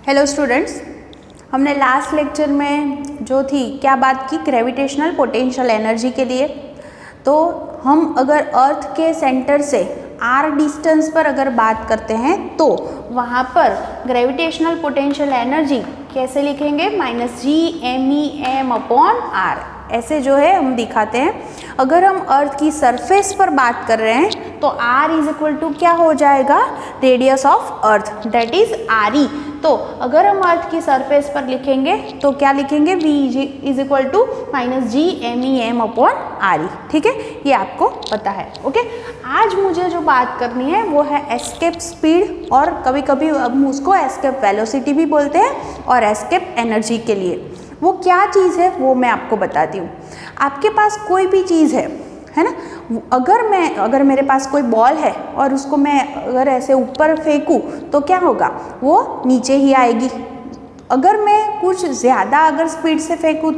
Hello students, हमने last lecture में जो थी क्या बात की ग्रेविटेशनल पोटेंशियल एनर्जी के लिए। तो हम अगर अर्थ के सेंटर से r डिस्टेंस पर अगर बात करते हैं तो वहाँ पर ग्रेविटेशनल पोटेंशियल एनर्जी कैसे लिखेंगे, -GMEM/r ऐसे जो है हम दिखाते हैं। अगर हम अर्थ की सरफेस पर बात कर रहे हैं तो r इज इक्वल टू क्या हो जाएगा, radius of earth that is RE। तो अगर हम अर्थ की सरफेस पर लिखेंगे तो क्या लिखेंगे, V is equal to -GMEM/RE। ठीक है, ये आपको पता है। ओके, आज मुझे जो बात करनी है वो है एस्केप स्पीड, और कभी कभी हम उसको एस्केप वेलोसिटी भी बोलते हैं, और एस्केप एनर्जी के लिए वो क्या चीज़ है वो मैं आपको बताती हूँ। आपके पास कोई भी चीज़ है ना, अगर मेरे पास कोई बॉल है और उसको मैं अगर ऐसे ऊपर फेंकूँ तो क्या होगा, वो नीचे ही आएगी। अगर मैं कुछ ज़्यादा अगर स्पीड से फेंकूँ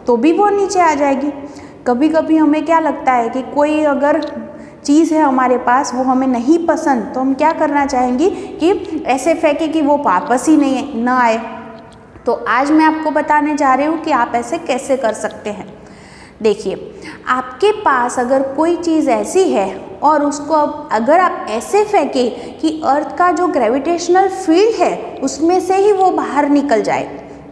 तो भी वो नीचे आ जाएगी। कभी कभी हमें क्या लगता है कि कोई अगर चीज़ है हमारे पास वो हमें नहीं पसंद, तो हम क्या करना चाहेंगे कि ऐसे फेंके कि वो वापस ही ना आए। तो आज मैं आपको बताने जा रही हूँ कि आप ऐसे कैसे कर सकते हैं। देखिए, आपके पास अगर कोई चीज़ ऐसी है और उसको अगर आप ऐसे फेंकें कि अर्थ का जो ग्रेविटेशनल फील्ड है उसमें से ही वो बाहर निकल जाए,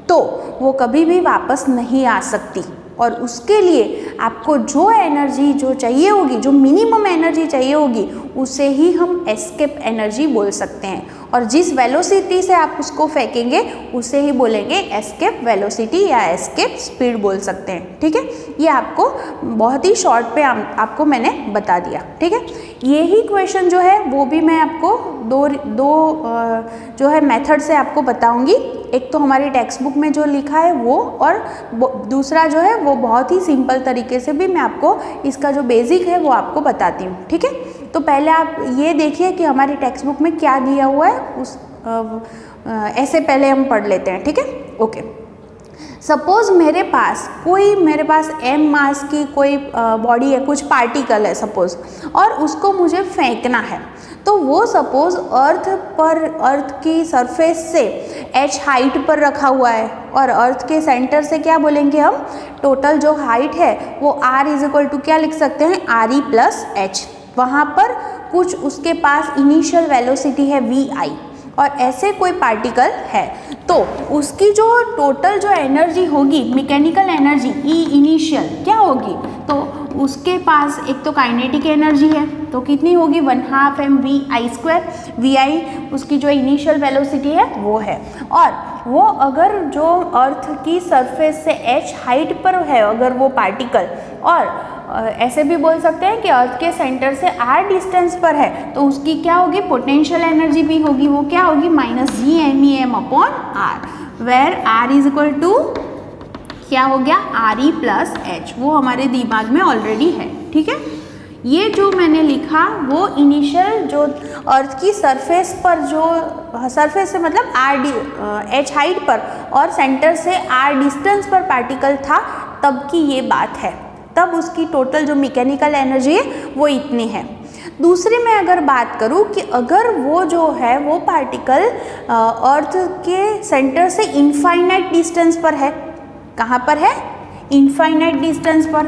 तो वो कभी भी वापस नहीं आ सकती। और उसके लिए आपको जो एनर्जी जो चाहिए होगी, जो मिनिमम एनर्जी चाहिए होगी, उसे ही हम एस्केप एनर्जी बोल सकते हैं। और जिस वेलोसिटी से आप उसको फेंकेंगे उसे ही बोलेंगे एस्केप वेलोसिटी या एस्केप स्पीड बोल सकते हैं। ठीक है, ये आपको बहुत ही शॉर्ट पे आपको मैंने बता दिया। ठीक है, यही क्वेश्चन जो है वो भी मैं आपको दो जो है मेथड से आपको बताऊंगी। एक तो हमारी टेक्स्ट बुक में जो लिखा है वो, और दूसरा जो है वो बहुत ही सिंपल तरीके से भी मैं आपको इसका जो बेसिक है वो आपको बताती हूँ। ठीक है, तो पहले आप ये देखिए कि हमारी टेक्स्ट बुक में क्या दिया हुआ है, ऐसे पहले हम पढ़ लेते हैं। ठीक है, ओके। सपोज मेरे पास m मास की कोई बॉडी है, कुछ पार्टिकल है सपोज, और उसको मुझे फेंकना है। तो वो सपोज अर्थ की सरफेस से h हाइट पर रखा हुआ है, और अर्थ के सेंटर से क्या बोलेंगे हम, टोटल जो हाइट है वो r इज इक्वल टू क्या लिख सकते हैं, RE प्लस h। वहाँ पर कुछ उसके पास इनिशियल वेलोसिटी है VI, और ऐसे कोई पार्टिकल है तो उसकी जो टोटल जो एनर्जी होगी, मैकेनिकल एनर्जी E इनिशियल क्या होगी, तो उसके पास एक तो काइनेटिक एनर्जी है तो कितनी होगी, 1/2 mv² VI उसकी जो इनिशियल वेलोसिटी है वो है। और वो अगर जो अर्थ की सरफेस से h हाइट पर है अगर वो पार्टिकल, और ऐसे भी बोल सकते हैं कि अर्थ के सेंटर से r डिस्टेंस पर है, तो उसकी क्या होगी, पोटेंशियल एनर्जी भी होगी, वो क्या होगी, -GMEM/r, where r is equal to क्या हो गया, RE प्लस h। वो हमारे दिमाग में ऑलरेडी है। ठीक है, ये जो मैंने लिखा वो इनिशियल जो अर्थ की सरफेस पर, जो सरफेस से मतलब h हाइट पर और सेंटर से r डिस्टेंस पर पार्टिकल था तब की ये बात है, तब उसकी टोटल जो मैकेनिकल एनर्जी है वो इतनी है। दूसरी मैं अगर बात करूं कि अगर वो जो है वो पार्टिकल अर्थ के सेंटर से इनफाइनाइट डिस्टेंस पर है, कहाँ पर है, इनफाइनाइट डिस्टेंस पर,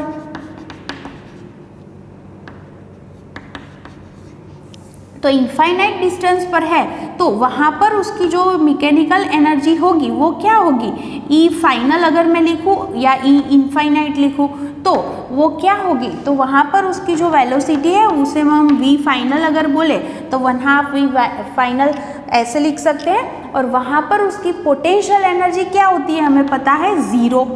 तो इनफाइनाइट डिस्टेंस पर है तो वहाँ पर उसकी जो मैकेनिकल एनर्जी होगी वो क्या होगी, E फाइनल अगर मैं लिखूँ या E इनफाइनाइट लिखूँ तो वो क्या होगी, तो वहाँ पर उसकी जो वेलोसिटी है उसे हम V फाइनल अगर बोले तो 1/2 V फाइनल ऐसे लिख सकते हैं। और वहाँ पर उसकी पोटेंशियल एनर्जी क्या होती है, हमें पता है 0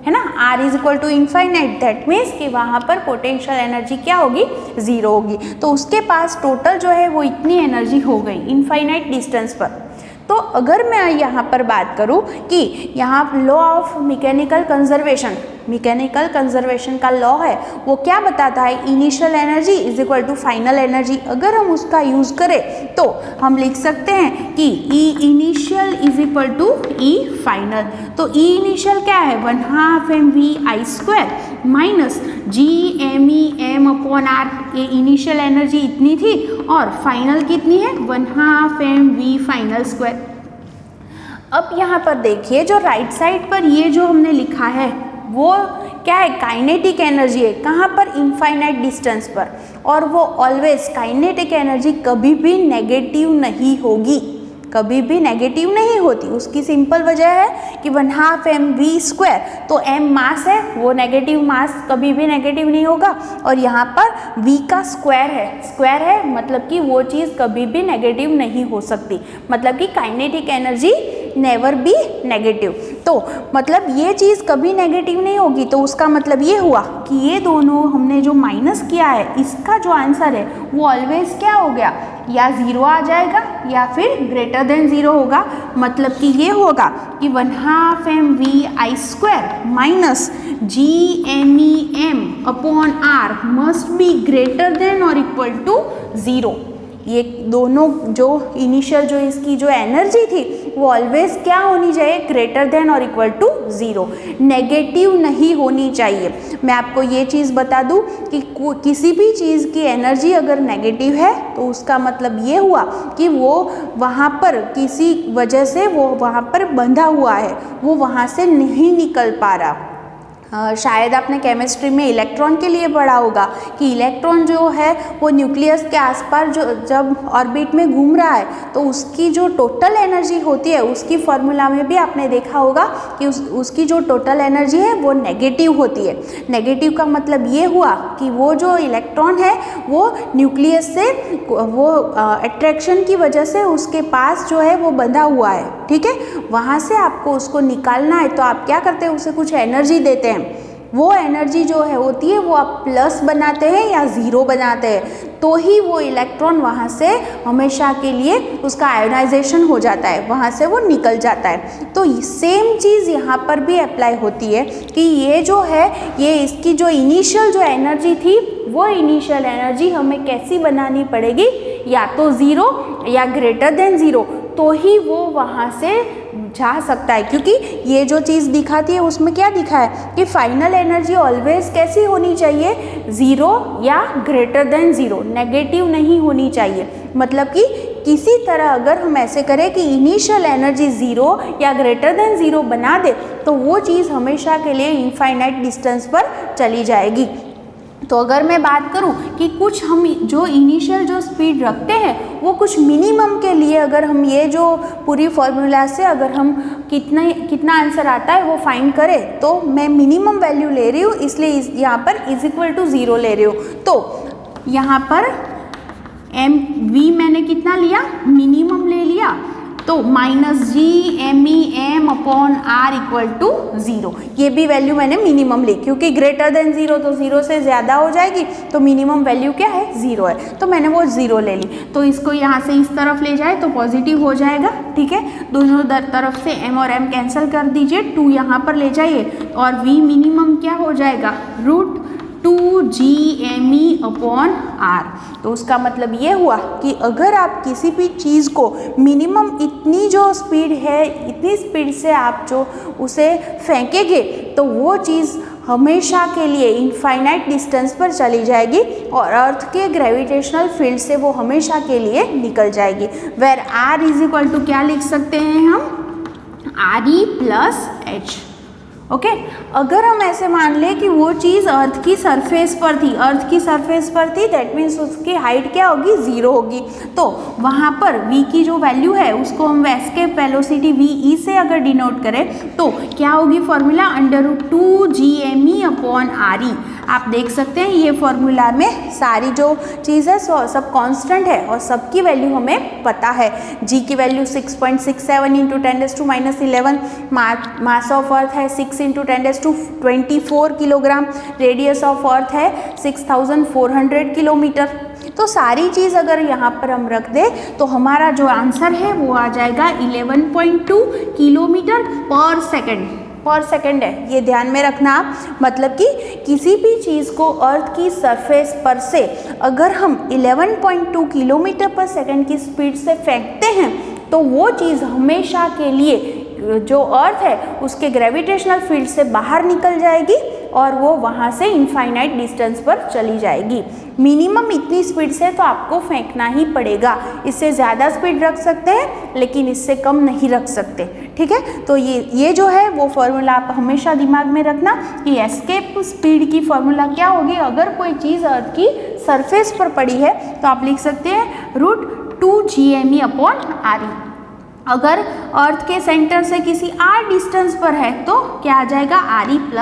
है ना, r is equal to infinite, that means कि वहाँ पर पोटेंशियल एनर्जी क्या होगी, 0 होगी। तो उसके पास टोटल जो है वो इतनी एनर्जी हो गई इनफाइनाइट डिस्टेंस पर। तो अगर मैं यहाँ पर बात करूँ कि यहाँ लॉ ऑफ मैकेनिकल कंजर्वेशन का लॉ है, वो क्या बताता है, initial energy is equal to final energy. अगर हम उसका यूज़ करें तो हम लिख सकते हैं कि E initial is equal to E final. तो E इनिशियल क्या है, 1/2 mv² माइनस GMEM/r। ये इनिशियल एनर्जी इतनी थी और फाइनल कितनी है, 1/2 mv फाइनल स्क्वायर। अब यहाँ पर देखिए जो राइट साइड पर ये जो हमने लिखा है वो क्या है, काइनेटिक एनर्जी है। कहाँ पर, इनफाइनाइट डिस्टेंस पर। और वो ऑलवेज, काइनेटिक एनर्जी कभी भी नेगेटिव नहीं होगी, कभी भी नेगेटिव नहीं होती। उसकी सिंपल वजह है कि 1/2 mv², तो m मास है, वो नेगेटिव मास कभी भी नेगेटिव नहीं होगा। और यहाँ पर v का स्क्वायर है मतलब कि वो चीज़ कभी भी नेगेटिव नहीं हो सकती, मतलब कि kinetic energy never be negative. तो मतलब ये चीज़ कभी नेगेटिव नहीं होगी, तो उसका मतलब ये हुआ कि ये दोनों हमने जो माइनस किया है, इसका जो आंसर है वो ऑलवेज क्या हो गया, या 0 आ जाएगा या फिर ग्रेटर देन 0 होगा। मतलब कि ये होगा कि 1/2 mvi² minus gmem/r must be greater than और इक्वल टू 0। ये दोनों जो इनिशियल जो इसकी जो एनर्जी थी वो ऑलवेज क्या होनी चाहिए, ग्रेटर देन और इक्वल टू 0, नेगेटिव नहीं होनी चाहिए। मैं आपको ये चीज़ बता दूं कि किसी भी चीज़ की एनर्जी अगर नेगेटिव है तो उसका मतलब ये हुआ कि वो वहाँ पर किसी वजह से वो वहाँ पर बंधा हुआ है, वो वहाँ से नहीं निकल पा रहा। शायद आपने केमिस्ट्री में इलेक्ट्रॉन के लिए पढ़ा होगा कि इलेक्ट्रॉन जो है वो न्यूक्लियस के आसपास जो जब ऑर्बिट में घूम रहा है तो उसकी जो टोटल एनर्जी होती है, उसकी फॉर्मूला में भी आपने देखा होगा कि उसकी जो टोटल एनर्जी है वो नेगेटिव होती है। नेगेटिव का मतलब ये हुआ कि वो जो इलेक्ट्रॉन है वो न्यूक्लियस से वो अट्रैक्शन की वजह से उसके पास जो है वो बंधा हुआ है, ठीक है। वहाँ से आपको उसको निकालना है तो आप क्या करते हैं, उसे कुछ एनर्जी देते हैं। वो एनर्जी जो है होती है वो आप प्लस बनाते हैं या 0 बनाते हैं, तो ही वो इलेक्ट्रॉन वहाँ से हमेशा के लिए उसका आयोनाइजेशन हो जाता है, वहाँ से वो निकल जाता है। तो सेम चीज़ यहाँ पर भी अप्लाई होती है कि ये जो है ये इसकी जो इनिशियल जो एनर्जी थी वो इनिशियल एनर्जी हमें कैसी बनानी पड़ेगी, या तो 0 या ग्रेटर देन 0, तो ही वो वहाँ से जा सकता है। क्योंकि ये जो चीज़ दिखाती है उसमें क्या दिखा है कि फाइनल एनर्जी ऑलवेज कैसी होनी चाहिए, 0 या ग्रेटर देन 0, नेगेटिव नहीं होनी चाहिए। मतलब कि किसी तरह अगर हम ऐसे करें कि इनिशियल एनर्जी 0 या ग्रेटर देन 0 बना दे तो वो चीज़ हमेशा के लिए इनफाइनाइट डिस्टेंस पर चली जाएगी। तो अगर मैं बात करूं कि कुछ हम जो इनिशियल जो स्पीड रखते हैं वो कुछ मिनिमम के लिए, अगर हम ये जो पूरी फॉर्मूला से अगर हम कितना आंसर आता है वो फाइंड करें, तो मैं मिनिमम वैल्यू ले रही हूँ, इसलिए यहाँ पर =0 ले रही हूँ। तो यहाँ पर v मैंने कितना लिया, मिनिमम ले लिया, तो -gmem/r = 0, ये भी वैल्यू मैंने मिनिमम ली, क्योंकि ग्रेटर देन 0 तो 0 से ज़्यादा हो जाएगी, तो मिनिमम वैल्यू क्या है, 0 है, तो मैंने वो 0 ले ली। तो इसको यहाँ से इस तरफ ले जाए तो पॉजिटिव हो जाएगा, ठीक है। दोनों तरफ से m और m कैंसिल कर दीजिए, 2 यहाँ पर ले जाइए और v मिनिमम क्या हो जाएगा, √2gme/r। तो उसका मतलब ये हुआ कि अगर आप किसी भी चीज़ को मिनिमम इतनी जो स्पीड है, इतनी स्पीड से आप जो उसे फेंकेंगे तो वो चीज़ हमेशा के लिए इनफाइनाइट डिस्टेंस पर चली जाएगी और अर्थ के ग्रेविटेशनल फील्ड से वो हमेशा के लिए निकल जाएगी। वेर r = क्या लिख सकते हैं हम, re + h, ओके। अगर हम ऐसे मान लें कि वो चीज़ अर्थ की सरफेस पर थी, दैट मीन्स उसकी हाइट क्या होगी, 0 होगी, तो वहाँ पर v की जो वैल्यू है उसको हम एस्केप वेलोसिटी ve से अगर डिनोट करें तो क्या होगी फॉर्मूला, √2gme/re। आप देख सकते हैं ये फॉर्मूला में सारी जो चीज़ है सब कांस्टेंट है और सबकी वैल्यू हमें पता है। g की वैल्यू 6.67 × 10⁻11, मास ऑफ अर्थ है 6 × 10⁻24 किलोग्राम, रेडियस ऑफ अर्थ है 6400 किलोमीटर। तो सारी चीज़ अगर यहाँ पर हम रख दें तो हमारा जो आंसर है वो आ जाएगा 11.2 किलोमीटर पर सेकंड है, ये ध्यान में रखना आप। मतलब कि किसी भी चीज़ को अर्थ की सरफेस पर से अगर हम 11.2 किलोमीटर पर सेकंड की स्पीड से फेंकते हैं तो वो चीज़ हमेशा के लिए जो अर्थ है उसके ग्रेविटेशनल फील्ड से बाहर निकल जाएगी और वो वहाँ से इनफाइनाइट डिस्टेंस पर चली जाएगी। मिनिमम इतनी स्पीड से तो आपको फेंकना ही पड़ेगा। इससे ज़्यादा स्पीड रख सकते हैं लेकिन इससे कम नहीं रख सकते, ठीक है। तो ये जो है वो फॉर्मूला आप हमेशा दिमाग में रखना कि एस्केप स्पीड की फॉर्मूला क्या होगी। अगर कोई चीज़ अर्थ की सरफेस पर पड़ी है तो आप लिख सकते हैं √2gme/re। अगर अर्थ के सेंटर से किसी r डिस्टेंस पर है तो क्या आ जाएगा re +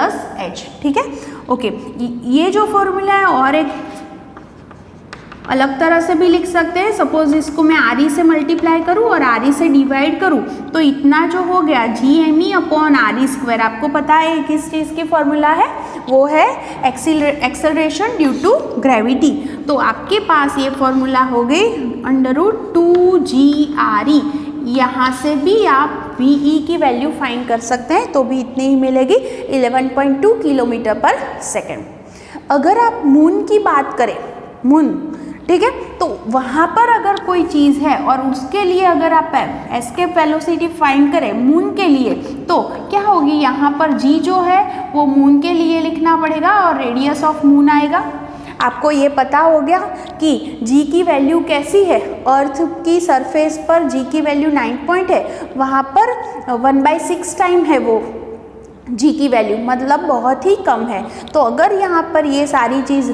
h, ठीक है। ओके, ये जो फॉर्मूला है और एक अलग तरह से भी लिख सकते हैं। सपोज इसको मैं RE से मल्टीप्लाई करूं और RE से डिवाइड करूं तो इतना जो हो गया GME/RE²। आपको पता है किस चीज़ की फॉर्मूला है, वो है एक्सेलरेशन ड्यू टू ग्रेविटी। तो आपके पास ये फॉर्मूला हो गई √2GRE। यहाँ से भी आप VE की वैल्यू फाइंड कर सकते हैं तो भी इतनी ही मिलेगी 11.2 km/s। अगर आप मून की बात करें, मून, ठीक है, तो वहाँ पर अगर कोई चीज़ है और उसके लिए अगर आप एस्केप वेलोसिटी फाइंड करें मून के लिए तो क्या होगी, यहाँ पर G जो है वो मून के लिए लिखना पड़ेगा और रेडियस ऑफ मून आएगा। आपको ये पता हो गया कि G की वैल्यू कैसी है। अर्थ की सरफेस पर G की वैल्यू 9 पॉइंट है, वहाँ पर 1/6 टाइम है वो G की वैल्यू, मतलब बहुत ही कम है। तो अगर यहाँ पर ये सारी चीज़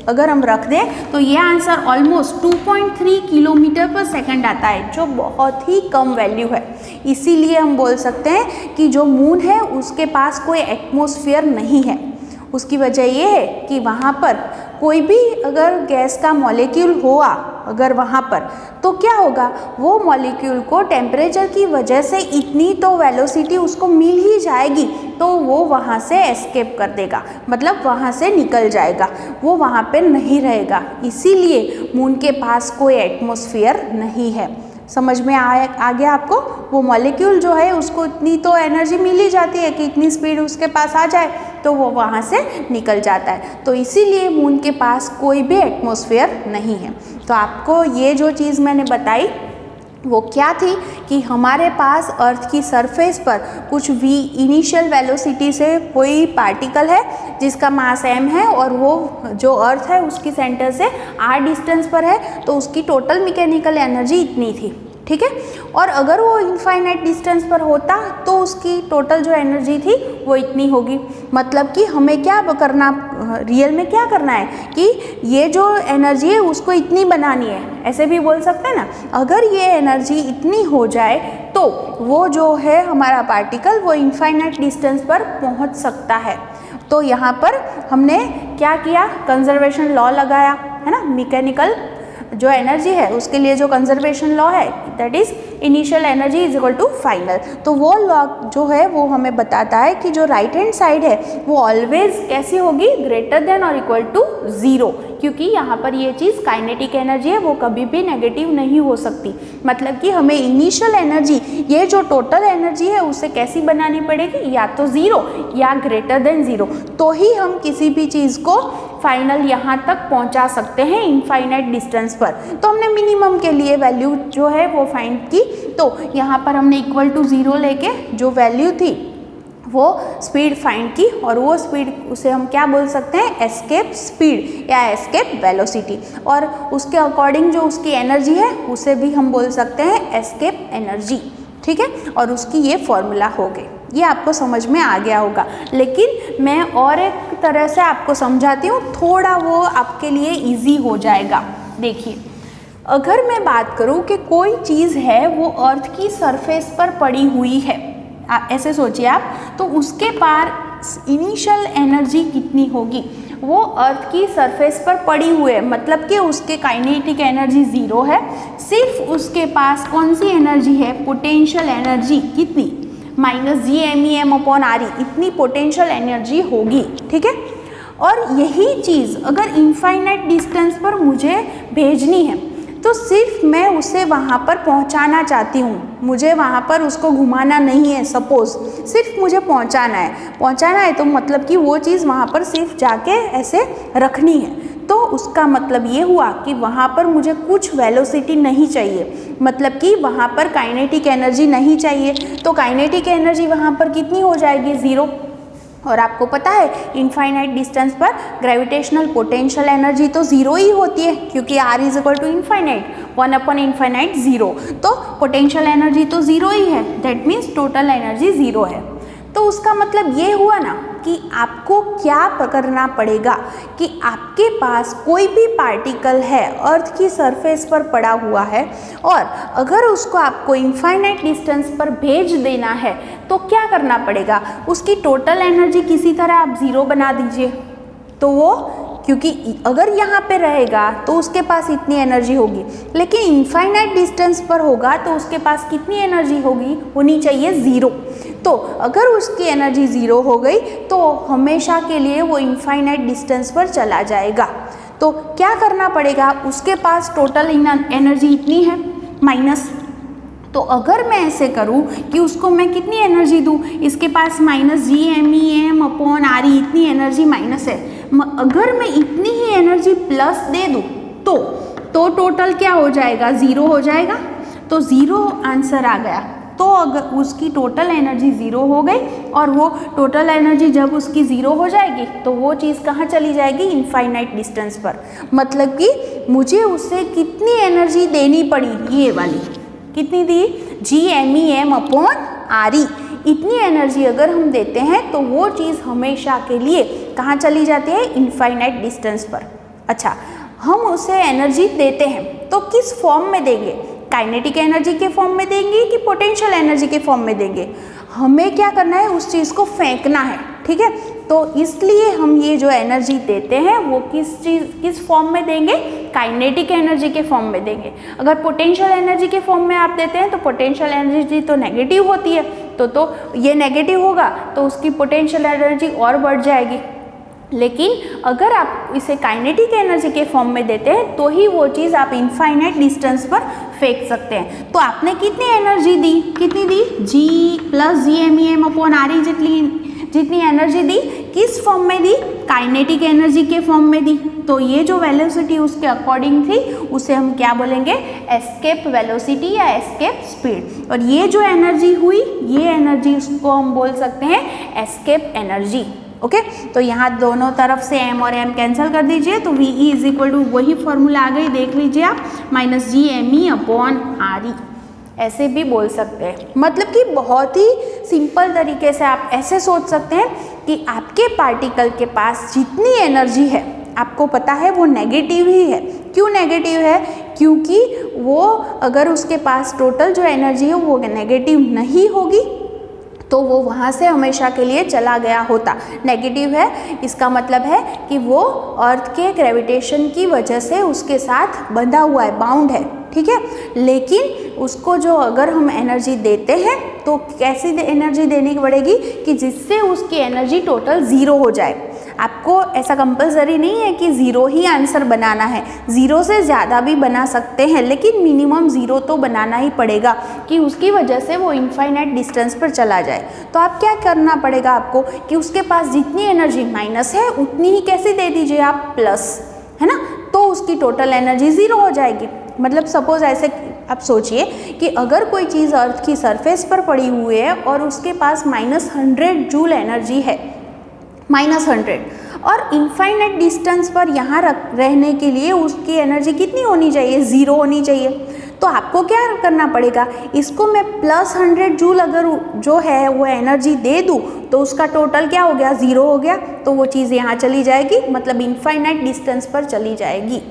अगर हम रख दें तो ये आंसर ऑलमोस्ट 2.3 km/s आता है, जो बहुत ही कम वैल्यू है। इसीलिए हम बोल सकते हैं कि जो मून है उसके पास कोई एटमॉस्फेयर नहीं है। उसकी वजह ये है कि वहाँ पर कोई भी अगर गैस का मॉलिक्यूल हुआ अगर वहाँ पर तो क्या होगा, वो मॉलिक्यूल को टेम्परेचर की वजह से इतनी तो वेलोसिटी उसको मिल ही जाएगी तो वो वहाँ से एस्केप कर देगा, मतलब वहाँ से निकल जाएगा, वो वहाँ पे नहीं रहेगा। इसीलिए मून के पास कोई एटमॉस्फेयर नहीं है। समझ में आ गया आपको। वो मॉलिक्यूल जो है उसको इतनी तो एनर्जी मिल ही जाती है कि इतनी स्पीड उसके पास आ जाए तो वो वहाँ से निकल जाता है। तो इसीलिए मून के पास कोई भी एटमॉस्फेयर नहीं है। तो आपको ये जो चीज़ मैंने बताई वो क्या थी कि हमारे पास अर्थ की सरफेस पर कुछ v इनिशियल वेलोसिटी से कोई पार्टिकल है जिसका मास m है और वो जो अर्थ है उसकी सेंटर से r डिस्टेंस पर है, तो उसकी टोटल मैकेनिकल एनर्जी इतनी थी, ठीक है। और अगर वो इनफाइनाइट डिस्टेंस पर होता तो उसकी टोटल जो एनर्जी थी वो इतनी होगी। मतलब कि हमें क्या करना, रियल में क्या करना है कि ये जो एनर्जी है उसको इतनी बनानी है, ऐसे भी बोल सकते हैं ना। अगर ये एनर्जी इतनी हो जाए तो वो जो है हमारा पार्टिकल वो इनफाइनाइट डिस्टेंस पर पहुंच सकता है। तो यहाँ पर हमने क्या किया, कंजर्वेशन लॉ लगाया है ना। मैकेनिकल जो एनर्जी है उसके लिए जो कंजर्वेशन लॉ है that is initial energy is equal to final. तो वो लॉ जो है वो हमें बताता है कि जो राइट हैंड साइड है वो ऑलवेज कैसी होगी, ग्रेटर देन और इक्वल टू 0, क्योंकि यहाँ पर ये चीज़ काइनेटिक एनर्जी है वो कभी भी नेगेटिव नहीं हो सकती। मतलब कि हमें इनिशियल एनर्जी, ये जो टोटल एनर्जी है उसे कैसी बनानी पड़ेगी, या तो 0 या ग्रेटर देन 0, तो ही हम किसी भी चीज़ को फाइनल यहाँ तक पहुँचा सकते हैं इनफाइनाइट डिस्टेंस पर। तो हमने मिनिमम के लिए वैल्यू जो है वो फाइंड की। तो यहाँ पर हमने इक्वल टू 0 लेके जो वैल्यू थी वो स्पीड फाइंड की, और वो स्पीड उसे हम क्या बोल सकते हैं, एस्केप स्पीड या एस्केप वेलोसिटी। और उसके अकॉर्डिंग जो उसकी एनर्जी है उसे भी हम बोल सकते हैं एस्केप एनर्जी, ठीक है। और उसकी ये फॉर्मूला हो गई। ये आपको समझ में आ गया होगा, लेकिन मैं और एक तरह से आपको समझाती हूँ, थोड़ा वो आपके लिए इजी हो जाएगा। देखिए, अगर मैं बात करूँ कि कोई चीज़ है वो अर्थ की सरफेस पर पड़ी हुई है, ऐसे सोचिए आप, तो उसके पार इनिशियल एनर्जी कितनी होगी। वो अर्थ की सरफेस पर पड़ी हुई है, मतलब कि उसके काइनेटिक एनर्जी 0 है। सिर्फ उसके पास कौन सी एनर्जी है, पोटेंशियल एनर्जी कितनी, -GMEM/RE, इतनी पोटेंशियल एनर्जी होगी, ठीक है। और यही चीज़ अगर इनफाइनाइट डिस्टेंस पर मुझे भेजनी है तो सिर्फ मैं उसे वहाँ पर पहुँचाना चाहती हूँ, मुझे वहाँ पर उसको घुमाना नहीं है। सपोज़ सिर्फ मुझे पहुँचाना है तो मतलब कि वो चीज़ वहाँ पर सिर्फ जाके ऐसे रखनी है। तो उसका मतलब ये हुआ कि वहाँ पर मुझे कुछ वेलोसिटी नहीं चाहिए, मतलब कि वहाँ पर काइनेटिक एनर्जी नहीं चाहिए। तो काइनेटिक एनर्जी वहाँ पर कितनी हो जाएगी, 0, और आपको पता है इनफाइनाइट डिस्टेंस पर ग्रेविटेशनल पोटेंशियल एनर्जी तो ज़ीरो ही होती है, क्योंकि r is equal to infinite 1/इनफाइनाइट 0, तो पोटेंशियल एनर्जी तो ज़ीरो ही है, that means total energy zero है। तो उसका मतलब ये हुआ ना कि आपको क्या करना पड़ेगा कि आपके पास कोई भी पार्टिकल है अर्थ की सरफेस पर पड़ा हुआ है और अगर उसको आपको इनफाइनाइट डिस्टेंस पर भेज देना है तो क्या करना पड़ेगा, उसकी टोटल एनर्जी किसी तरह आप ज़ीरो बना दीजिए। तो वो क्योंकि अगर यहाँ पे रहेगा तो उसके पास इतनी एनर्जी होगी, लेकिन इनफाइनाइट डिस्टेंस पर होगा तो उसके पास कितनी एनर्जी होनी चाहिए, ज़ीरो। तो अगर उसकी एनर्जी ज़ीरो हो गई तो हमेशा के लिए वो इनफाइनाइट डिस्टेंस पर चला जाएगा। तो क्या करना पड़ेगा, उसके पास टोटल एनर्जी इतनी है माइनस, तो अगर मैं ऐसे करूं कि उसको मैं कितनी एनर्जी दूं, इसके पास -GMEM/RE इतनी एनर्जी माइनस है, अगर मैं इतनी ही एनर्जी प्लस दे दूं तो टोटल क्या हो जाएगा, ज़ीरो हो जाएगा। तो ज़ीरो आंसर आ गया। तो अगर उसकी टोटल एनर्जी ज़ीरो हो गई और वो टोटल एनर्जी जब उसकी ज़ीरो हो जाएगी तो वो चीज़ कहाँ चली जाएगी, इनफाइनाइट डिस्टेंस पर। मतलब कि मुझे उसे कितनी एनर्जी देनी पड़ी, ये वाली कितनी दी, GMEM/RE इतनी एनर्जी अगर हम देते हैं तो वो चीज़ हमेशा के लिए कहाँ चली जाती है, इनफाइनाइट डिस्टेंस पर। अच्छा, हम उसे एनर्जी देते हैं तो किस फॉर्म में देंगे, काइनेटिक एनर्जी के फॉर्म में देंगे कि पोटेंशियल एनर्जी के फॉर्म में देंगे, हमें क्या करना है, उस चीज़ को फेंकना है, ठीक है। तो इसलिए हम ये जो एनर्जी देते हैं वो किस फॉर्म में देंगे, काइनेटिक एनर्जी के फॉर्म में देंगे। अगर पोटेंशियल एनर्जी के फॉर्म में आप देते हैं तो पोटेंशियल एनर्जी तो नेगेटिव होती है, तो ये नेगेटिव होगा तो उसकी पोटेंशियल एनर्जी और बढ़ जाएगी। लेकिन अगर आप इसे काइनेटिक एनर्जी के फॉर्म में देते हैं तो ही वो चीज़ आप इनफाइनाइट डिस्टेंस पर फेंक सकते हैं। तो आपने कितनी एनर्जी दी, कितनी दी, G+GMEM/RE जितनी एनर्जी दी, किस फॉर्म में दी, काइनेटिक एनर्जी के फॉर्म में दी। तो ये जो वेलोसिटी उसके अकॉर्डिंग थी उसे हम क्या बोलेंगे, एस्केप वेलोसिटी या एस्केप स्पीड। और ये जो एनर्जी हुई, ये एनर्जी उसको हम बोल सकते हैं एस्केप एनर्जी। ओके, तो यहाँ दोनों तरफ से m और m कैंसिल कर दीजिए, तो VE इज इक्वल टू वही फॉर्मूला आ गई, देख लीजिए आप, -GME/RE ऐसे भी बोल सकते हैं। मतलब कि बहुत ही सिंपल तरीके से आप ऐसे सोच सकते हैं कि आपके पार्टिकल के पास जितनी एनर्जी है आपको पता है वो नेगेटिव ही है। क्यों नेगेटिव है, क्योंकि वो अगर उसके पास टोटल जो एनर्जी है वो नेगेटिव नहीं होगी तो वो वहाँ से हमेशा के लिए चला गया होता। नेगेटिव है, इसका मतलब है कि वो अर्थ के ग्रेविटेशन की वजह से उसके साथ बंधा हुआ है, बाउंड है, ठीक है। लेकिन उसको जो अगर हम एनर्जी देते हैं तो कैसी एनर्जी देनी पड़ेगी कि जिससे उसकी एनर्जी टोटल ज़ीरो हो जाए। आपको ऐसा कंपलसरी नहीं है कि ज़ीरो ही आंसर बनाना है, ज़ीरो से ज़्यादा भी बना सकते हैं, लेकिन मिनिमम ज़ीरो तो बनाना ही पड़ेगा कि उसकी वजह से वो इनफाइनाइट डिस्टेंस पर चला जाए। तो आप क्या करना पड़ेगा आपको कि उसके पास जितनी एनर्जी माइनस है उतनी ही कैसे दे दीजिए आप, प्लस, है ना, तो उसकी टोटल एनर्जी ज़ीरो हो जाएगी। मतलब सपोज ऐसे आप सोचिए कि अगर कोई चीज़ अर्थ की सरफेस पर पड़ी हुई है और उसके पास -100 जूल एनर्जी है, -100, और इनफाइनाइट डिस्टेंस पर यहाँ रहने के लिए उसकी एनर्जी कितनी होनी चाहिए, ज़ीरो होनी चाहिए। तो आपको क्या करना पड़ेगा, इसको मैं +100 जूल अगर जो है वो एनर्जी दे दूँ तो उसका टोटल क्या हो गया, ज़ीरो हो गया, तो वो चीज़ यहाँ चली जाएगी, मतलब इनफाइनाइट डिस्टेंस पर चली जाएगी।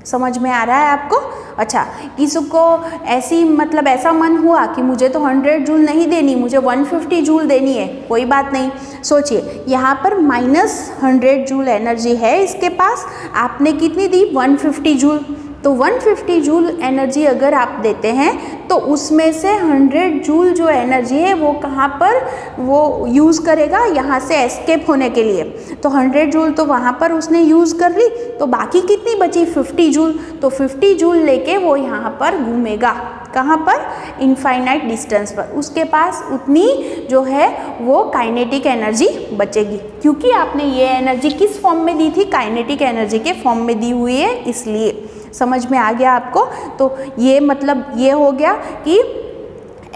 समझ में आ रहा है आपको? अच्छा, किसको ऐसी मतलब ऐसा मन हुआ कि मुझे तो 100 जूल नहीं देनी, मुझे 150 जूल देनी है, कोई बात नहीं। सोचिए यहाँ पर -100 जूल एनर्जी है इसके पास, आपने कितनी दी, 150 जूल। तो 150 जूल एनर्जी अगर आप देते हैं तो उसमें से 100 जूल जो एनर्जी है वो कहाँ पर वो यूज़ करेगा, यहाँ से एस्केप होने के लिए। तो 100 जूल तो वहाँ पर उसने यूज़ कर ली, तो बाकी कितनी बची, 50 जूल। तो 50 जूल लेके वो यहाँ पर घूमेगा, कहाँ पर, इनफाइनाइट डिस्टेंस पर। उसके पास उतनी जो है वो काइनेटिक एनर्जी बचेगी, क्योंकि आपने ये एनर्जी किस फॉर्म में दी थी, काइनेटिक एनर्जी के फॉर्म में दी हुई है, इसलिए। समझ में आ गया आपको? तो ये मतलब ये हो गया कि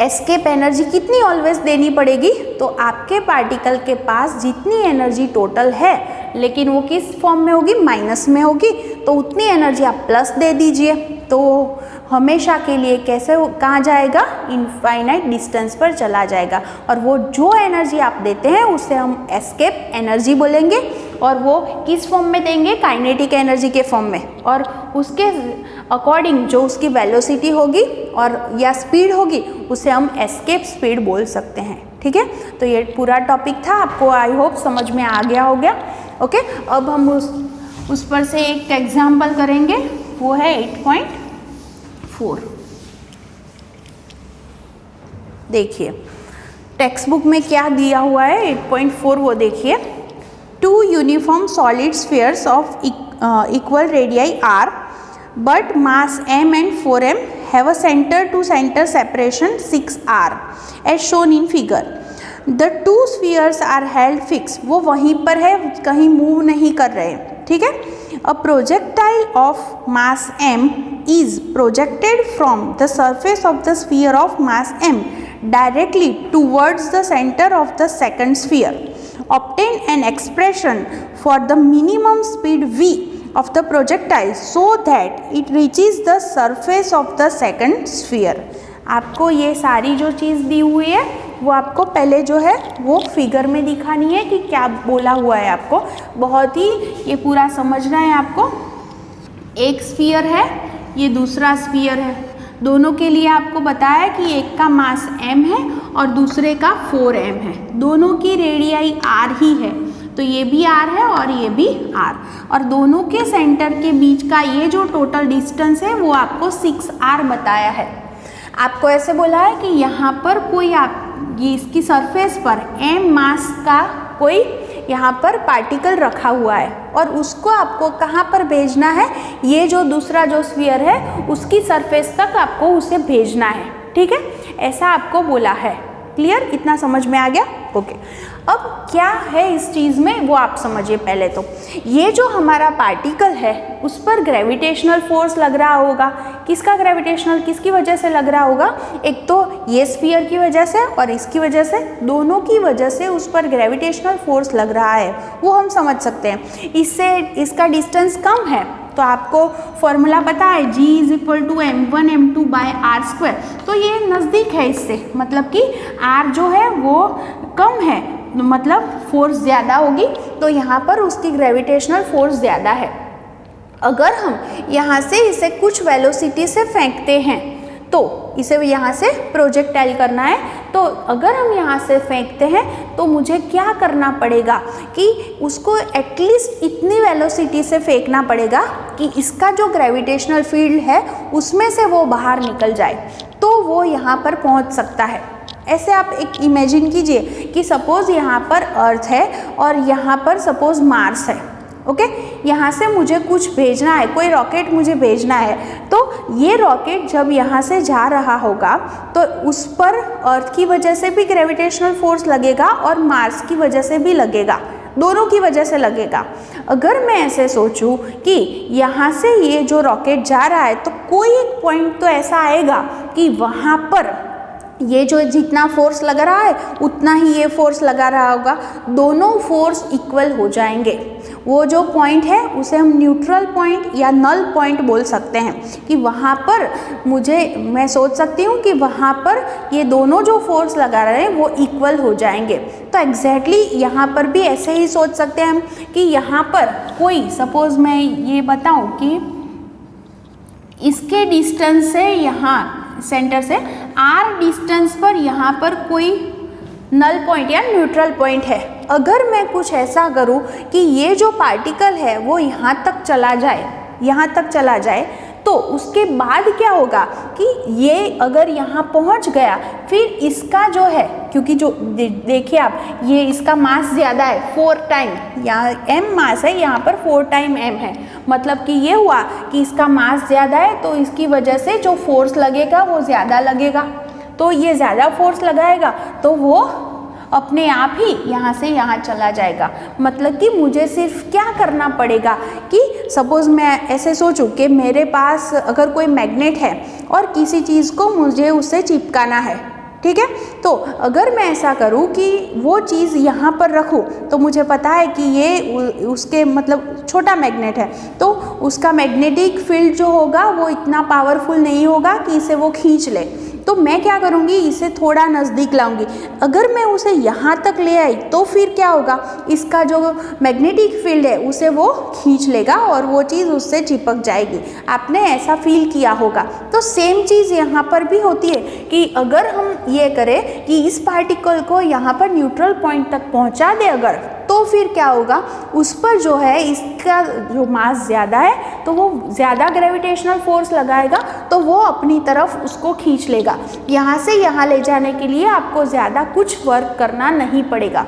एस्केप एनर्जी कितनी ऑलवेज देनी पड़ेगी, तो आपके पार्टिकल के पास जितनी एनर्जी टोटल है लेकिन वो किस फॉर्म में होगी, माइनस में होगी, तो उतनी एनर्जी आप प्लस दे दीजिए, तो हमेशा के लिए कैसे कहाँ जाएगा, इनफाइनाइट डिस्टेंस पर चला जाएगा। और वो जो एनर्जी आप देते हैं उसे हम एस्केप एनर्जी बोलेंगे, और वो किस फॉर्म में देंगे, काइनेटिक एनर्जी के फॉर्म में, और उसके अकॉर्डिंग जो उसकी वेलोसिटी होगी और या स्पीड होगी उसे हम एस्केप स्पीड बोल सकते हैं। ठीक है, तो ये पूरा टॉपिक था, आपको आई होप समझ में आ गया होगा। ओके, अब हम उस पर से एक एग्जाम्पल करेंगे, वो है 8.4। देखिए टेक्स्ट बुक में क्या दिया हुआ है 8.4, वो देखिए। 2 uniform solid spheres of equal radii r, but mass m and 4m have a center to center separation 6r as shown in figure. The two spheres are held fixed, वो वहीं पर है, कहीं मूव नहीं कर रहे, ठीक है। A projectile of mass m is projected from the surface of the sphere of mass m directly towards the center of the second sphere. Obtain an expression for the minimum speed v of the projectile so that it reaches the surface of the second sphere. आपको ये सारी जो चीज़ दी हुई है वो आपको पहले जो है वो फिगर में दिखानी है कि क्या बोला हुआ है, आपको बहुत ही ये पूरा समझना है। आपको एक स्फीयर है, ये दूसरा स्फीयर है, दोनों के लिए आपको बताया कि एक का मास m है और दूसरे का 4m है, दोनों की रेडियाई r ही है, तो ये भी r है और ये भी r, और दोनों के सेंटर के बीच का ये जो टोटल डिस्टेंस है वो आपको 6r बताया है। आपको ऐसे बोला है कि यहाँ पर कोई आप ये इसकी सरफेस पर m मास का कोई यहाँ पर पार्टिकल रखा हुआ है और उसको आपको कहाँ पर भेजना है, ये जो दूसरा जो स्फीयर है उसकी सरफेस तक आपको उसे भेजना है, ठीक है, ऐसा आपको बोला है। क्लियर, इतना समझ में आ गया? ओके, अब क्या है इस चीज़ में वो आप समझिए। पहले तो ये जो हमारा पार्टिकल है उस पर ग्रेविटेशनल फोर्स लग रहा होगा। किसका ग्रेविटेशनल, किसकी वजह से लग रहा होगा? एक तो ये स्फीयर की वजह से और इसकी वजह से, दोनों की वजह से उस पर ग्रेविटेशनल फोर्स लग रहा है, वो हम समझ सकते हैं। इससे इसका डिस्टेंस कम है तो आपको फॉर्मूला पता है G = m1 m2 by r², तो ये नज़दीक है इससे, मतलब कि r जो है वो कम है, मतलब फोर्स ज़्यादा होगी, तो यहाँ पर उसकी ग्रेविटेशनल फोर्स ज़्यादा है। अगर हम यहाँ से इसे कुछ वेलोसिटी से फेंकते हैं तो इसे यहाँ से प्रोजेक्टाइल करना है, तो अगर हम यहाँ से फेंकते हैं तो मुझे क्या करना पड़ेगा कि उसको एटलीस्ट इतनी वेलोसिटी से फेंकना पड़ेगा कि इसका जो ग्रेविटेशनल फील्ड है उसमें से वो बाहर निकल जाए, तो वो यहाँ पर पहुँच सकता है। ऐसे आप एक इमेजिन कीजिए कि सपोज़ यहाँ पर अर्थ है और यहाँ पर सपोज़ मार्स है, ओके, यहाँ से मुझे कुछ भेजना है, कोई रॉकेट मुझे भेजना है, तो ये रॉकेट जब यहाँ से जा रहा होगा तो उस पर अर्थ की वजह से भी ग्रेविटेशनल फोर्स लगेगा और मार्स की वजह से भी लगेगा, दोनों की वजह से लगेगा। अगर मैं ऐसे सोचूं कि यहाँ से ये जो रॉकेट जा रहा है तो कोई एक पॉइंट तो ऐसा आएगा कि वहाँ पर ये जो जितना फोर्स लग रहा है उतना ही ये फोर्स लगा रहा होगा, दोनों फोर्स इक्वल हो जाएंगे। वो जो पॉइंट है उसे हम न्यूट्रल पॉइंट या नल पॉइंट बोल सकते हैं कि वहाँ पर मैं सोच सकती हूँ कि वहाँ पर ये दोनों जो फोर्स लगा रहे हैं वो इक्वल हो जाएंगे। तो एग्जैक्टली यहाँ पर भी ऐसे ही सोच सकते हैं हम कि यहाँ पर कोई सपोज़ मैं ये बताऊँ कि इसके डिस्टेंस से यहाँ सेंटर से r डिस्टेंस पर यहाँ पर कोई नल पॉइंट या न्यूट्रल पॉइंट है। अगर मैं कुछ ऐसा करूँ कि ये जो पार्टिकल है वो यहाँ तक चला जाए, तो उसके बाद क्या होगा कि ये अगर यहाँ पहुँच गया, फिर इसका जो है, क्योंकि जो देखिए आप, ये इसका मास ज़्यादा है 4 टाइम, यहाँ m मास है, यहाँ पर 4 टाइम m है, मतलब कि ये हुआ कि इसका मास ज़्यादा है तो इसकी वजह से जो फोर्स लगेगा वो ज़्यादा लगेगा, तो ये ज़्यादा फोर्स लगाएगा तो वो अपने आप ही यहाँ से यहाँ चला जाएगा। मतलब कि मुझे सिर्फ क्या करना पड़ेगा कि सपोज़ मैं ऐसे सोचूं कि मेरे पास अगर कोई मैग्नेट है और किसी चीज़ को मुझे उससे चिपकाना है, ठीक है। तो अगर मैं ऐसा करूँ कि वो चीज़ यहाँ पर रखूँ तो मुझे पता है कि ये उसके मतलब छोटा मैग्नेट है, तो उसका मैग्नेटिक फील्ड जो होगा वो इतना पावरफुल नहीं होगा कि इसे वो खींच ले। तो मैं क्या करूँगी, इसे थोड़ा नज़दीक लाऊंगी। अगर मैं उसे यहाँ तक ले आई तो फिर क्या होगा, इसका जो मैग्नेटिक फील्ड है उसे वो खींच लेगा और वो चीज़ उससे चिपक जाएगी। आपने ऐसा फील किया होगा। तो सेम चीज़ यहाँ पर भी होती है कि अगर हम ये करें कि इस पार्टिकल को यहाँ पर न्यूट्रल पॉइंट तक पहुँचा दे अगर, तो फिर क्या होगा, उस पर जो है इसका जो मास ज़्यादा है तो वो ज़्यादा ग्रेविटेशनल फोर्स लगाएगा, तो वो अपनी तरफ उसको खींच लेगा। यहाँ से यहाँ ले जाने के लिए आपको ज़्यादा कुछ वर्क करना नहीं पड़ेगा।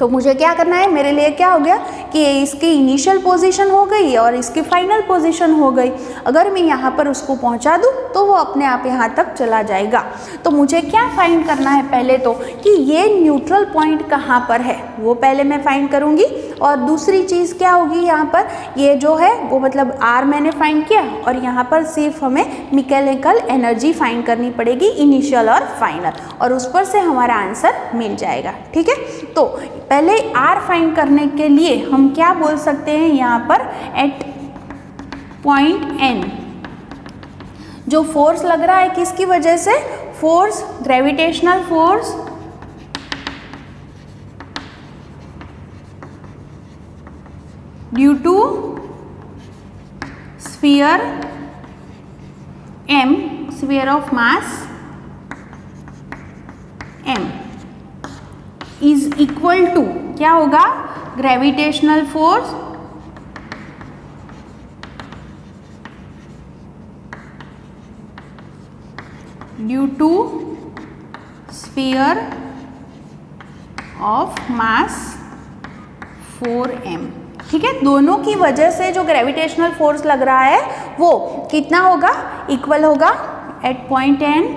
तो मुझे क्या करना है, मेरे लिए क्या हो गया कि इसकी इनिशियल पोजीशन हो गई और इसकी फाइनल पोजीशन हो गई। अगर मैं यहाँ पर उसको पहुँचा दूँ तो वो अपने आप यहाँ तक चला जाएगा। तो मुझे क्या फाइंड करना है पहले तो, कि ये न्यूट्रल पॉइंट कहाँ पर है वो पहले मैं फाइंड करूँगी। और दूसरी चीज़ क्या होगी, यहाँ पर ये जो है वो मतलब आर मैंने फाइंड किया और यहाँ पर सिर्फ हमें मैकेनिकल एनर्जी फाइंड करनी पड़ेगी, इनिशियल और फाइनल, और उस पर से हमारा आंसर मिल जाएगा। ठीक है। तो पहले आर फाइंड करने के लिए हम क्या बोल सकते हैं, यहाँ पर एट पॉइंट एन जो फोर्स लग रहा है किसकी वजह से, force gravitational force due to sphere m, sphere of mass m is equal to क्या होगा, gravitational force due to sphere of mass 4m। ठीक है। दोनों की वजह से जो ग्रेविटेशनल फोर्स लग रहा है वो कितना होगा, इक्वल होगा एट पॉइंट एन।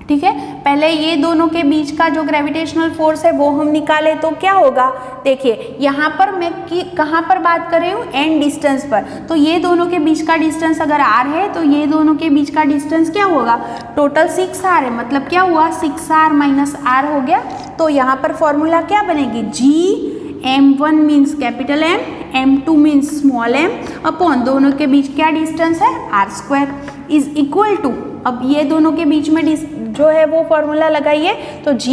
ठीक है। पहले ये दोनों के बीच का जो ग्रेविटेशनल फोर्स है वो हम निकाले तो क्या होगा, देखिए यहाँ पर मैं कहाँ पर बात कर रही हूँ, एन डिस्टेंस पर। तो ये दोनों के बीच का डिस्टेंस अगर आर है तो ये दोनों के बीच का डिस्टेंस क्या होगा, टोटल 6r है, मतलब क्या हुआ 6r माइनस आर हो गया। तो यहाँ पर फॉर्मूला क्या बनेगी, G m1 means capital M, m2 means small m upon दोनों के बीच क्या डिस्टेंस है, r square is equal to, अब ये दोनों के बीच में जो है वो फॉर्मूला लगाइए। तो g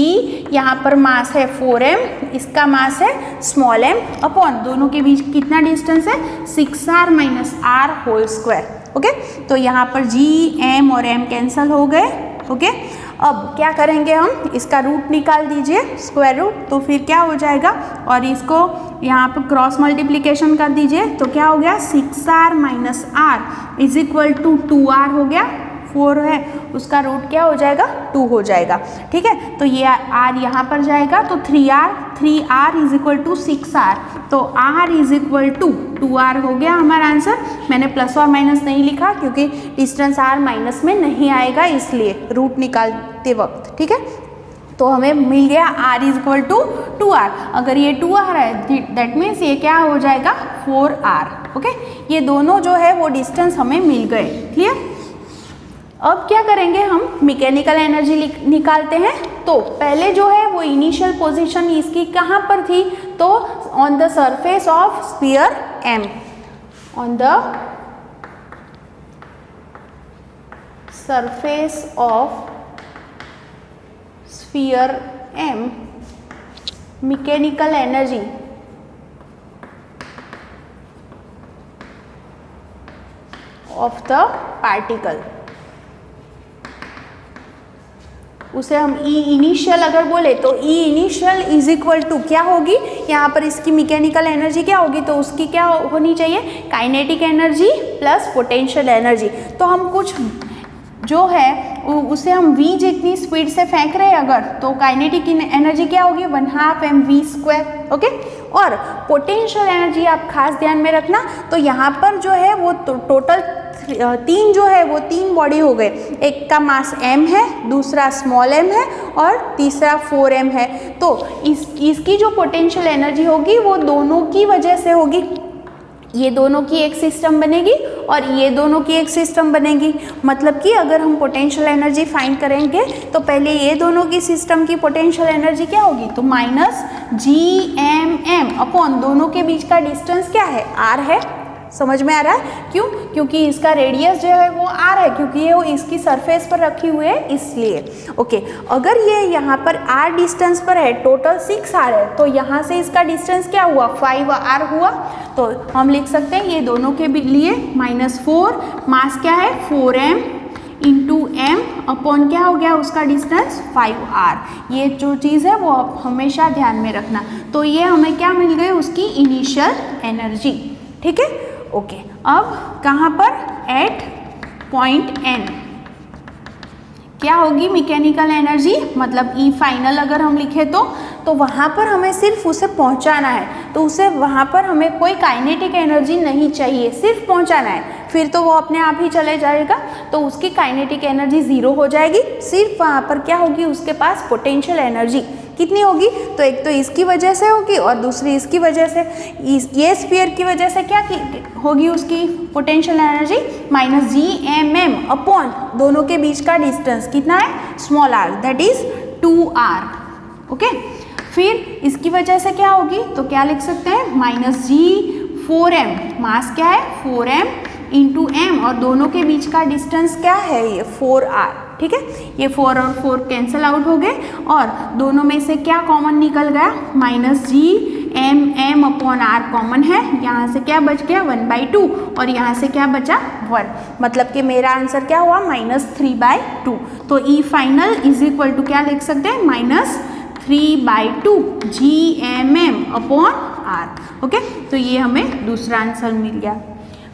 यहाँ पर मास है 4m, इसका मास है स्मॉल m अपॉन दोनों के बीच कितना डिस्टेंस है, 6r minus r whole square. Okay. तो यहाँ पर g, m और m कैंसल हो गए। ओके। अब क्या करेंगे, हम इसका रूट निकाल दीजिए, स्क्वायर रूट, तो फिर क्या हो जाएगा, और इसको यहाँ पर क्रॉस मल्टीप्लिकेशन कर दीजिए तो क्या हो गया, 6r minus r is equal to 2r हो गया, 4 है उसका रूट क्या हो जाएगा, 2 हो जाएगा। ठीक है। तो ये r यहाँ पर जाएगा तो 3r is equal to 6r, तो r is equal to 2r हो गया हमारा आंसर। मैंने प्लस और माइनस नहीं लिखा क्योंकि डिस्टेंस r माइनस में नहीं आएगा, इसलिए रूट निकालते वक्त। ठीक है। तो हमें मिल गया r is equal to 2r। अगर ये 2r है दैट मीन्स ये क्या हो जाएगा, 4r। ओके। ये दोनों जो है वो डिस्टेंस हमें मिल गए। क्लियर। अब क्या करेंगे, हम मैकेनिकल एनर्जी निकालते हैं। तो पहले जो है वो इनिशियल पोजीशन इसकी कहाँ पर थी, तो on the surface of sphere m, on the surface of sphere m mechanical energy of the particle, उसे हम ई इनिशियल अगर बोले तो E initial is equal to क्या होगी, यहाँ पर इसकी मैकेनिकल एनर्जी क्या होगी, तो उसकी क्या होनी चाहिए, kinetic energy plus potential energy. तो हम कुछ जो है उसे हम v जितनी स्पीड से फेंक रहे हैं अगर, तो काइनेटिक एनर्जी क्या होगी, 1/2 mv²। ओके। और पोटेंशियल एनर्जी आप खास ध्यान में रखना, तो यहाँ पर जो है वो टोटल 3 जो है वो 3 बॉडी हो गए, एक का मास m है, दूसरा स्मॉल m है और तीसरा 4m है। तो इसकी जो पोटेंशियल एनर्जी होगी वो दोनों की वजह से होगी, ये दोनों की एक सिस्टम बनेगी और ये दोनों की एक सिस्टम बनेगी। मतलब कि अगर हम पोटेंशियल एनर्जी फाइंड करेंगे तो पहले ये दोनों की सिस्टम की पोटेंशियल एनर्जी क्या होगी, तो -GMM अपॉन दोनों के बीच का डिस्टेंस क्या है, r है। समझ में आ रहा है क्यों, क्योंकि इसका रेडियस जो है वो r है, क्योंकि ये वो इसकी सरफेस पर रखी हुई है इसलिए। ओके, अगर ये यहाँ पर r डिस्टेंस पर है, टोटल 6r है, तो यहाँ से इसका डिस्टेंस क्या हुआ, 5r हुआ। तो हम लिख सकते हैं ये दोनों के लिए -4, मास क्या है 4m इंटू m अपॉन क्या हो गया उसका डिस्टेंस 5r। ये जो चीज़ है वो आप हमेशा ध्यान में रखना। तो ये हमें क्या मिल गई, उसकी इनिशियल एनर्जी। ठीक है, ओके। अब कहाँ पर, एट पॉइंट n क्या होगी मैकेनिकल एनर्जी, मतलब E फाइनल अगर हम लिखे तो वहाँ पर हमें सिर्फ उसे पहुँचाना है, तो उसे वहाँ पर हमें कोई काइनेटिक एनर्जी नहीं चाहिए, सिर्फ पहुँचाना है, फिर तो वो अपने आप ही चले जाएगा, तो उसकी काइनेटिक एनर्जी 0 हो जाएगी। सिर्फ वहाँ पर क्या होगी, उसके पास पोटेंशियल एनर्जी कितनी होगी, तो एक तो इसकी वजह से होगी और दूसरी इसकी वजह से। ये स्फीयर की वजह से क्या होगी उसकी पोटेंशियल एनर्जी, -GMM अपॉन दोनों के बीच का डिस्टेंस कितना है, small r, that is 2r। Okay, फिर इसकी वजह से क्या होगी, तो क्या लिख सकते हैं, -G4m, मास क्या है 4m इंटू m, और दोनों के बीच का डिस्टेंस क्या है, ये 4r। ठीक है, ये 4 और 4 कैंसिल आउट हो गए और दोनों में से क्या कॉमन निकल गया, -GMM अपॉन r कॉमन है, यहाँ से क्या बच गया 1/2 और यहाँ से क्या बचा 1, मतलब कि मेरा आंसर क्या हुआ -3/2। तो E final is equal to क्या लिख सकते हैं, -3/2 GMM अपॉन r। ओके, तो ये हमें दूसरा आंसर मिल गया।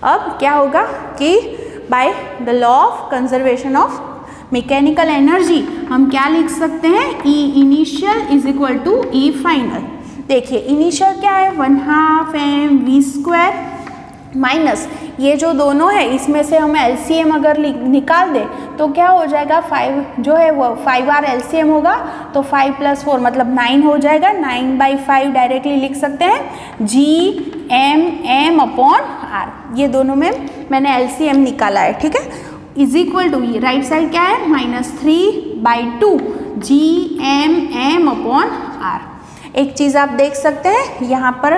अब क्या होगा कि by the law of conservation of mechanical energy हम क्या लिख सकते हैं, E initial is equal to E final. देखिए इनिशियल क्या है, 1/2 mv² माइनस ये जो दोनों है इसमें से हमें LCM अगर निकाल दे तो क्या हो जाएगा, 5 जो है वो 5r LCM होगा, तो 5 + 4 मतलब 9 हो जाएगा। 9/5 डायरेक्टली लिख सकते हैं GMM अपॉन r। ये दोनों में मैंने LCM निकाला है। ठीक है, इज इक्वल टू ये राइट साइड क्या है, -3/2 GMM अपॉन r। एक चीज़ आप देख सकते हैं यहाँ पर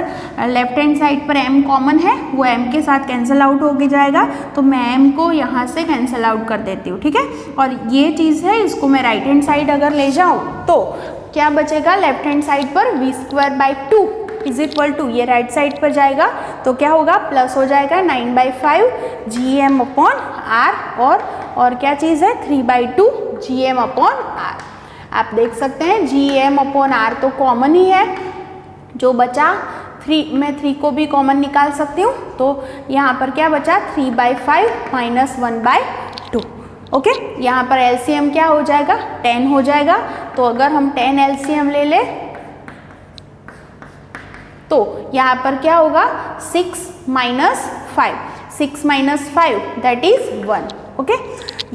लेफ्ट हैंड साइड पर m कॉमन है, वो m के साथ कैंसिल आउट हो जाएगा, तो मैं m को यहाँ से कैंसिल आउट कर देती हूँ। ठीक है, और ये चीज़ है, इसको मैं राइट हैंड साइड अगर ले जाऊँ तो क्या बचेगा, लेफ्ट हैंड साइड पर v²/2 इज इक्वल टू ये राइट साइड पर जाएगा तो क्या होगा, प्लस हो जाएगा 9/5 GM अपॉन r, और क्या चीज़ है 3/2 GM अपॉन r। आप देख सकते हैं GM अपॉन r तो कॉमन ही है, जो बचा 3, मैं 3 को भी कॉमन निकाल सकती हूँ, तो यहाँ पर क्या बचा 3/5 - 1/2। ओके, यहाँ पर LCM क्या हो जाएगा, 10 हो जाएगा। तो अगर हम 10 LCM ले लें तो यहाँ पर क्या होगा, 6 - 5, 6 - 5 दैट इज 1। ओके,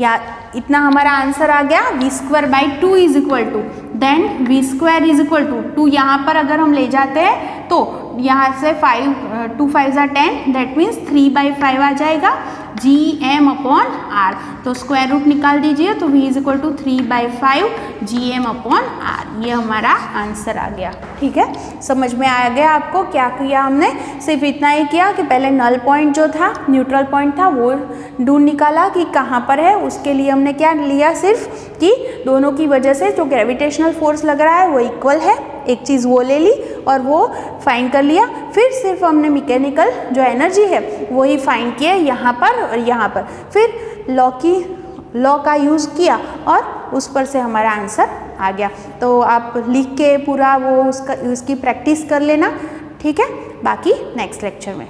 या इतना हमारा आंसर आ गया। v²/2 is equal to, then v² is equal to 2, यहाँ पर अगर हम ले जाते हैं तो यहाँ से 5 2 5 = 10, दैट मीन्स 3/5 आ जाएगा GM अपॉन r। तो स्क्वायर रूट निकाल दीजिए, तो v is equal to 3/5 GM upon r। ये हमारा आंसर आ गया। ठीक है, समझ में आ गया आपको क्या किया हमने, सिर्फ इतना ही किया कि पहले नल पॉइंट जो था, न्यूट्रल पॉइंट था, वो ढूंढ निकाला कि कहाँ पर है। उसके लिए हमने क्या लिया, सिर्फ कि दोनों की वजह से जो ग्रेविटेशनल फोर्स लग रहा है वो इक्वल है, एक चीज़ वो ले ली और वो फाइंड कर लिया। फिर सिर्फ हमने मैकेनिकल जो एनर्जी है वही फाइंड किया यहाँ पर और यहाँ पर, फिर लॉ का यूज़ किया और उस पर से हमारा आंसर आ गया। तो आप लिख के पूरा वो उसकी प्रैक्टिस कर लेना। ठीक है, बाकी नेक्स्ट लेक्चर में।